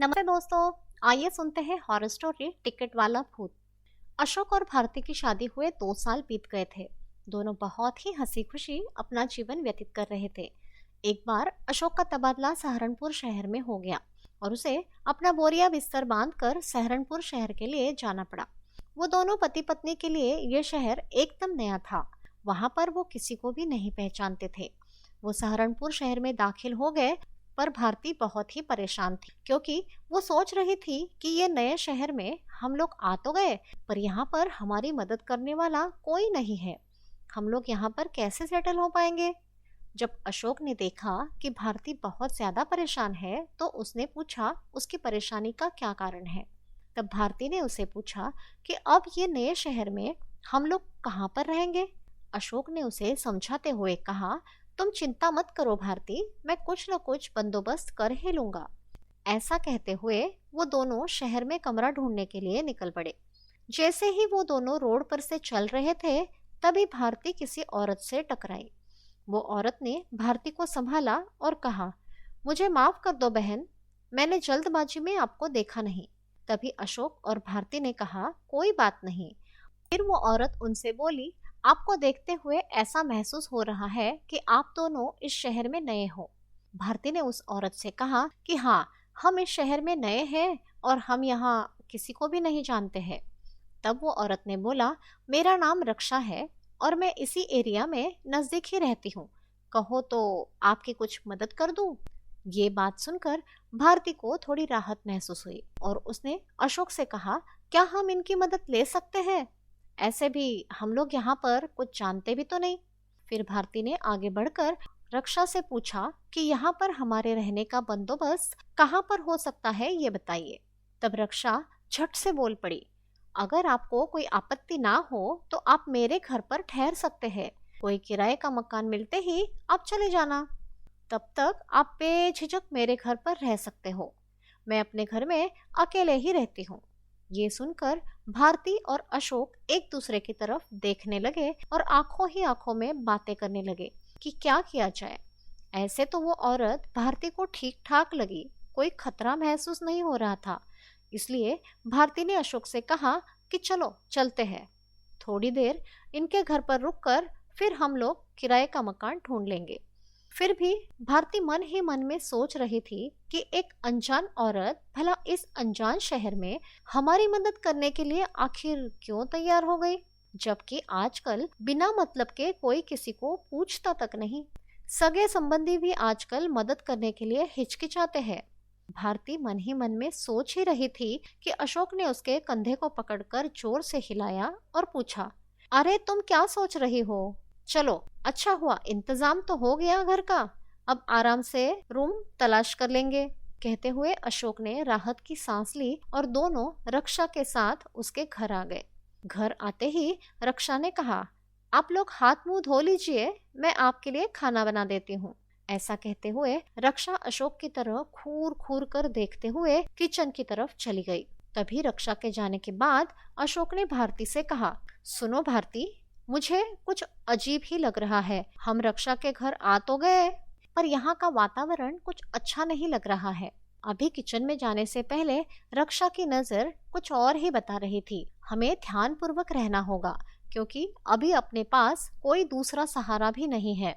नमस्ते दोस्तों। आइए सुनते हैं हॉरर स्टोरी टिकट वाला भूत। अशोक और भारती की शादी हुए 2 साल बीत गए थे। दोनों बहुत ही हंसी खुशी अपना जीवन व्यतीत कर रहे थे। एक बार अशोक का तबादला सहारनपुर शहर में हो गया और उसे अपना बोरिया बिस्तर बांधकर सहारनपुर शहर के लिए जाना पड़ा। वो दोनों पति पत्नी के लिए ये शहर एकदम नया था। वहां पर वो किसी को भी नहीं पहचानते थे। वो सहारनपुर शहर में दाखिल हो गए, पर भारती बहुत ही परेशान थी क्योंकि वो सोच रही थी कि ये नए शहर में हम लोग आ तो गए, पर यहाँ पर हमारी मदद करने वाला कोई नहीं है। हम लोग यहाँ पर कैसे सेटल हो पाएंगे? जब अशोक ने देखा कि भारती बहुत ज्यादा परेशान है, तो उसने पूछा उसकी परेशानी का क्या कारण है। तब भारती ने उसे पूछा कि अब ये नए शहर में हम लोग कहाँ पर रहेंगे। अशोक ने उसे समझाते हुए कहा, तुम चिंता मत करो भारती, मैं कुछ न कुछ बंदोबस्त कर ही लूंगा। ऐसा कहते हुए वो दोनों शहर में कमरा ढूंढने के लिए निकल पड़े। जैसे ही वो दोनों रोड पर से चल रहे थे, तभी भारती किसी औरत से टकराई। वो औरत ने भारती को संभाला और कहा, मुझे माफ कर दो बहन, मैंने जल्दबाजी में आपको देखा नहीं। तभी अशोक और भारती ने कहा, कोई बात नहीं। फिर वो औरत उनसे बोली, आपको देखते हुए ऐसा महसूस हो रहा है कि आप दोनों इस शहर में नए हो। भारती ने उस औरत से कहा कि हाँ, हम इस शहर में नए हैं और हम यहाँ किसी को भी नहीं जानते हैं। तब वो औरत ने बोला, मेरा नाम रक्षा है और मैं इसी एरिया में नजदीक ही रहती हूँ। कहो तो आपकी कुछ मदद कर दूँ। ये बात सुनकर भारती को थोड़ी राहत महसूस हुई और उसने अशोक से कहा, क्या हम इनकी मदद ले सकते हैं? ऐसे भी हम लोग यहाँ पर कुछ जानते भी तो नहीं। फिर भारती ने आगे बढ़कर रक्षा से पूछा कि यहाँ पर हमारे रहने का बंदोबस्त कहाँ पर हो सकता है, ये बताइए। तब रक्षा झट से बोल पड़ी, अगर आपको कोई आपत्ति ना हो तो आप मेरे घर पर ठहर सकते हैं। कोई किराए का मकान मिलते ही आप चले जाना। तब तक आप बेझिझक मेरे घर पर रह सकते हो। मैं अपने घर में अकेले ही रहती हूँ। ये सुनकर भारती और अशोक एक दूसरे की तरफ देखने लगे और आंखों ही आंखों में बातें करने लगे कि क्या किया जाए। ऐसे तो वो औरत भारती को ठीक ठाक लगी, कोई खतरा महसूस नहीं हो रहा था। इसलिए भारती ने अशोक से कहा कि चलो चलते हैं। थोड़ी देर इनके घर पर रुककर फिर हम लोग किराए का मकान ढूंढ लेंगे। फिर भी भारती मन ही मन में सोच रही थी कि एक अनजान औरत भला इस अनजान शहर में हमारी मदद करने के लिए आखिर क्यों तैयार हो गई, जबकि आजकल बिना मतलब के कोई किसी को पूछता तक नहीं। सगे संबंधी भी आजकल मदद करने के लिए हिचकिचाते हैं। भारती मन ही मन में सोच ही रही थी कि अशोक ने उसके कंधे को पकड़कर जोर से हिलाया और पूछा, अरे तुम क्या सोच रही हो? चलो, अच्छा हुआ इंतजाम तो हो गया घर का, अब आराम से रूम तलाश कर लेंगे। कहते हुए अशोक ने राहत की सांस ली और दोनों रक्षा के साथ उसके घर आ गए। घर आते ही रक्षा ने कहा, आप लोग हाथ मुंह धो लीजिए, मैं आपके लिए खाना बना देती हूँ। ऐसा कहते हुए रक्षा अशोक की तरफ घूर घूर कर देखते हुए किचन की तरफ चली गई। तभी रक्षा के जाने के बाद अशोक ने भारती से कहा, सुनो भारती, मुझे कुछ अजीब ही लग रहा है। हम रक्षा के घर आ तो गए, पर यहाँ का वातावरण कुछ अच्छा नहीं लग रहा है। अभी किचन में जाने से पहले रक्षा की नजर कुछ और ही बता रही थी। हमें ध्यान पूर्वक रहना होगा क्योंकि अभी अपने पास कोई दूसरा सहारा भी नहीं है।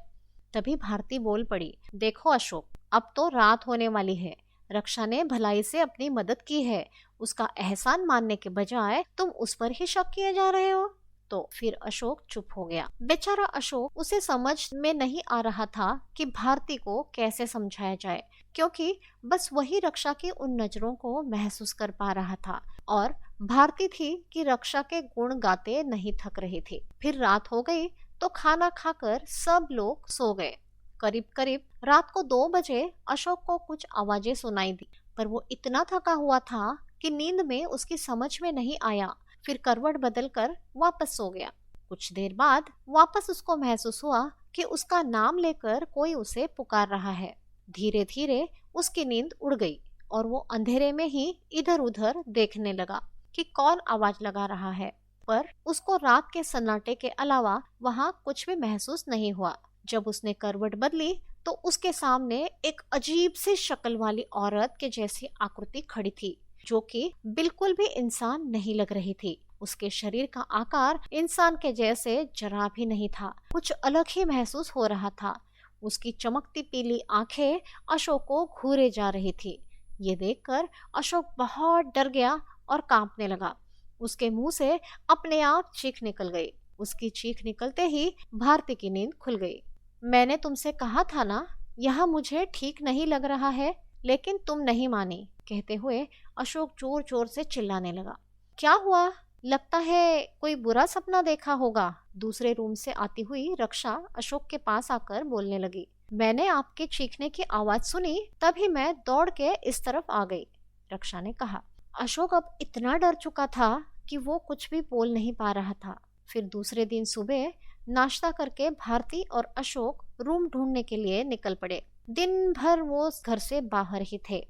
तभी भारती बोल पड़ी, देखो अशोक, अब तो रात होने वाली है। रक्षा ने भलाई से अपनी मदद की है, उसका एहसान मानने के बजाय तुम उस पर ही शक किए जा रहे हो। तो फिर अशोक चुप हो गया। बेचारा अशोक, उसे समझ में नहीं आ रहा था कि भारती को कैसे समझाया जाए, क्योंकि बस वही रक्षा की उन नजरों को महसूस कर पा रहा था और भारती थी कि रक्षा के गुण गाते नहीं थक रही थी। फिर रात हो गई तो खाना खाकर सब लोग सो गए। करीब करीब रात को 2 बजे अशोक को कुछ आवाजें सुनाई दी, पर वो इतना थका हुआ था कि नींद में उसकी समझ में नहीं आया। फिर करवट बदलकर वापस सो गया। कुछ देर बाद वापस उसको महसूस हुआ कि उसका नाम लेकर कोई उसे पुकार रहा है। धीरे धीरे उसकी नींद उड़ गई और वो अंधेरे में ही इधर उधर देखने लगा कि कौन आवाज लगा रहा है, पर उसको रात के सन्नाटे के अलावा वहां कुछ भी महसूस नहीं हुआ। जब उसने करवट बदली तो उसके सामने एक अजीब सी शक्ल वाली औरत के जैसी आकृति खड़ी थी, जो कि बिल्कुल भी इंसान नहीं लग रही थी। उसके शरीर का आकार इंसान के जैसे जरा भी नहीं था, कुछ अलग ही महसूस हो रहा था। उसकी चमकती पीली आंखें अशोक को घूरे जा रही थी। ये देखकर अशोक बहुत डर गया और कांपने लगा। उसके मुंह से अपने आप चीख निकल गई। उसकी चीख निकलते ही भारती की नींद खुल गई। मैंने तुमसे कहा था ना, यह मुझे ठीक नहीं लग रहा है, लेकिन तुम नहीं मानी, कहते हुए अशोक जोर जोर से चिल्लाने लगा। क्या हुआ? लगता है कोई बुरा सपना देखा होगा। दूसरे रूम से आती हुई रक्षा अशोक के पास आकर बोलने लगी। मैंने आपके चीखने की आवाज सुनी, तभी मैं दौड़ के इस तरफ आ गई, रक्षा ने कहा। अशोक अब इतना डर चुका था कि वो कुछ भी बोल नहीं पा रहा था। फिर दूसरे दिन सुबह नाश्ता करके भारती और अशोक रूम ढूंढने के लिए निकल पड़े। दिन भर वो घर से बाहर ही थे।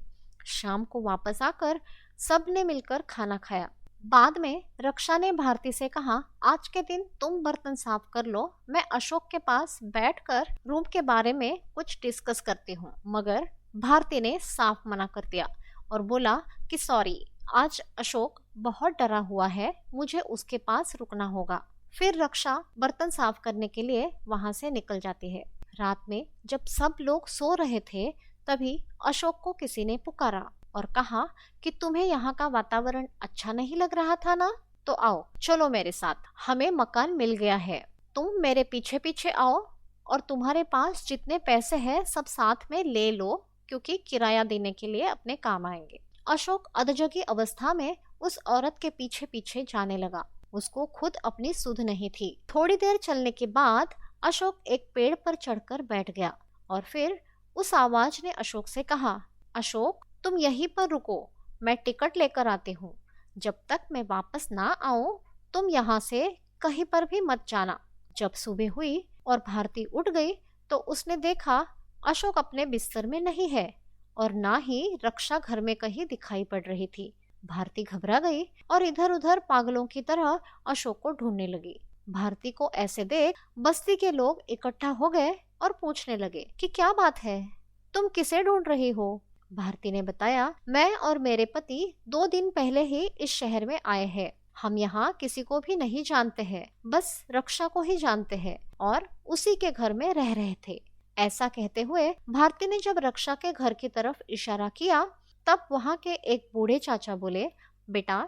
शाम को वापस आकर सबने मिलकर खाना खाया। बाद में रक्षा ने भारती से कहा, आज के दिन तुम बर्तन साफ कर लो, मैं अशोक के पास बैठकर रूम के बारे में कुछ डिस्कस करती हूँ। मगर भारती ने साफ मना कर दिया और बोला कि सॉरी, आज अशोक बहुत डरा हुआ है, मुझे उसके पास रुकना होगा। फिर रक्षा बर्तन साफ करने के लिए वहां से निकल जाती है। रात में जब सब लोग सो रहे थे, तभी अशोक को किसी ने पुकारा और कहा कि तुम्हें यहाँ का वातावरण अच्छा नहीं लग रहा था ना, तो आओ चलो मेरे साथ, हमें मकान मिल गया है। तुम मेरे पीछे पीछे आओ और तुम्हारे पास जितने पैसे हैं सब साथ में ले लो, क्योंकि किराया देने के लिए अपने काम आएंगे। अशोक अधजगी अवस्था में उस औरत के पीछे पीछे जाने लगा। उसको खुद अपनी सुध नहीं थी। थोड़ी देर चलने के बाद अशोक एक पेड़ पर चढ़कर बैठ गया और फिर उस आवाज ने अशोक से कहा, अशोक तुम यहीं पर रुको, मैं टिकट लेकर आती हूँ। जब तक मैं वापस ना आऊं तुम यहाँ से कहीं पर भी मत जाना। जब सुबह हुई और भारती उठ गई तो उसने देखा अशोक अपने बिस्तर में नहीं है और ना ही रक्षा घर में कहीं दिखाई पड़ रही थी। भारती घबरा गई और इधर उधर पागलों की तरह अशोक को ढूंढने लगी। भारती को ऐसे देख बस्ती के लोग इकट्ठा हो गए और पूछने लगे कि क्या बात है, तुम किसे ढूंढ रही हो? भारती ने बताया, मैं और मेरे पति 2 दिन पहले ही इस शहर में आए हैं। हम यहाँ किसी को भी नहीं जानते हैं, बस रक्षा को ही जानते हैं और उसी के घर में रह रहे थे। ऐसा कहते हुए भारती ने जब रक्षा के घर की तरफ इशारा किया, तब वहाँ के एक बूढ़े चाचा बोले, बेटा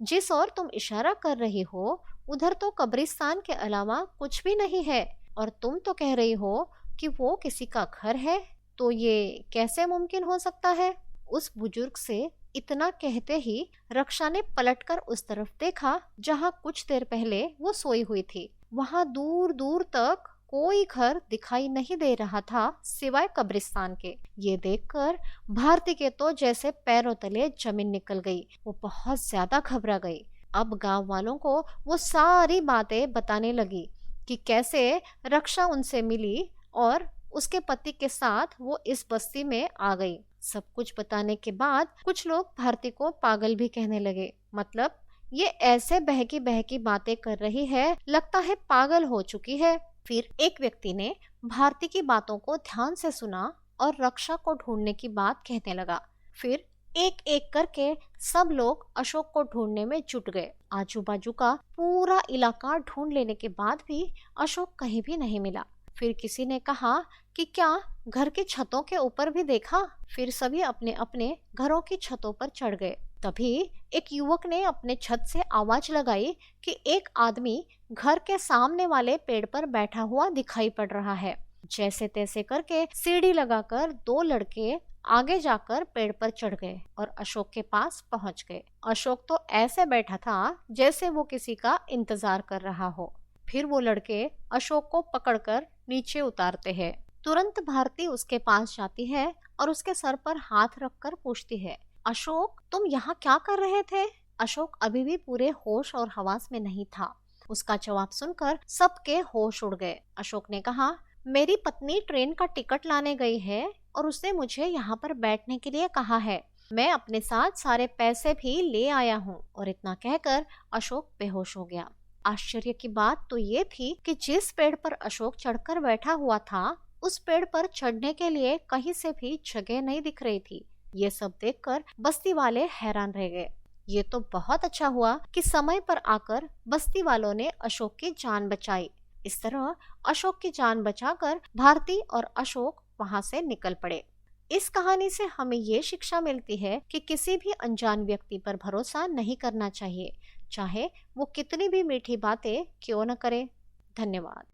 जिस ओर तुम इशारा कर रही हो उधर तो कब्रिस्तान के अलावा कुछ भी नहीं है, और तुम तो कह रही हो कि वो किसी का घर है, तो ये कैसे मुमकिन हो सकता है? उस बुजुर्ग से इतना कहते ही रक्षा ने पलटकर उस तरफ देखा जहाँ कुछ देर पहले वो सोई हुई थी। वहाँ दूर दूर तक कोई घर दिखाई नहीं दे रहा था सिवाय कब्रिस्तान के। ये देखकर भारती के तो जैसे पैरों तले जमीन निकल गई। वो बहुत ज्यादा घबरा गई। अब गांव वालों को वो सारी बातें बताने लगी कि कैसे रक्षा उनसे मिली और उसके पति के साथ वो इस बस्ती में आ गई। सब कुछ बताने के बाद कुछ लोग भारती को पागल भी कहने लगे। मतलब ये ऐसे बहकी बहकी बातें कर रही है, लगता है पागल हो चुकी है। फिर एक व्यक्ति ने भारती की बातों को ध्यान से सुना और रक्षा को ढूंढने की बात कहने लगा। फिर एक एक करके सब लोग अशोक को ढूंढने में जुट गए। आजू बाजू का पूरा इलाका ढूंढ लेने के बाद भी अशोक कहीं भी नहीं मिला। फिर किसी ने कहा कि क्या घर की छतों के ऊपर भी देखा? फिर सभी अपने अपने घरों की छतों पर चढ़ गए। तभी एक युवक ने अपने छत से आवाज लगाई कि एक आदमी घर के सामने वाले पेड़ पर बैठा हुआ दिखाई पड़ रहा है। जैसे तैसे करके सीढ़ी लगाकर 2 लड़के आगे जाकर पेड़ पर चढ़ गए और अशोक के पास पहुंच गए। अशोक तो ऐसे बैठा था जैसे वो किसी का इंतजार कर रहा हो। फिर वो लड़के अशोक को पकड़कर नीचे उतारते हैं। तुरंत भारती उसके पास जाती है और उसके सर पर हाथ रखकर पूछती है, अशोक तुम यहाँ क्या कर रहे थे? अशोक अभी भी पूरे होश और हवास में नहीं था। उसका जवाब सुनकर सबके होश उड़ गए। अशोक ने कहा, मेरी पत्नी ट्रेन का टिकट लाने गई है और उसने मुझे यहाँ पर बैठने के लिए कहा है। मैं अपने साथ सारे पैसे भी ले आया हूँ। और इतना कहकर अशोक बेहोश हो गया। आश्चर्य की बात तो ये थी कि जिस पेड़ पर अशोक चढ़कर बैठा हुआ था उस पेड़ पर चढ़ने के लिए कहीं से भी जगह नहीं दिख रही थी। ये सब देखकर बस्ती वाले हैरान रह गए। ये तो बहुत अच्छा हुआ कि समय पर आकर बस्ती वालों ने अशोक की जान बचाई। इस तरह अशोक की जान बचाकर भारती और अशोक वहां से निकल पड़े। इस कहानी से हमें ये शिक्षा मिलती है कि किसी भी अनजान व्यक्ति पर भरोसा नहीं करना चाहिए, चाहे वो कितनी भी मीठी बातें क्यों न करे। धन्यवाद।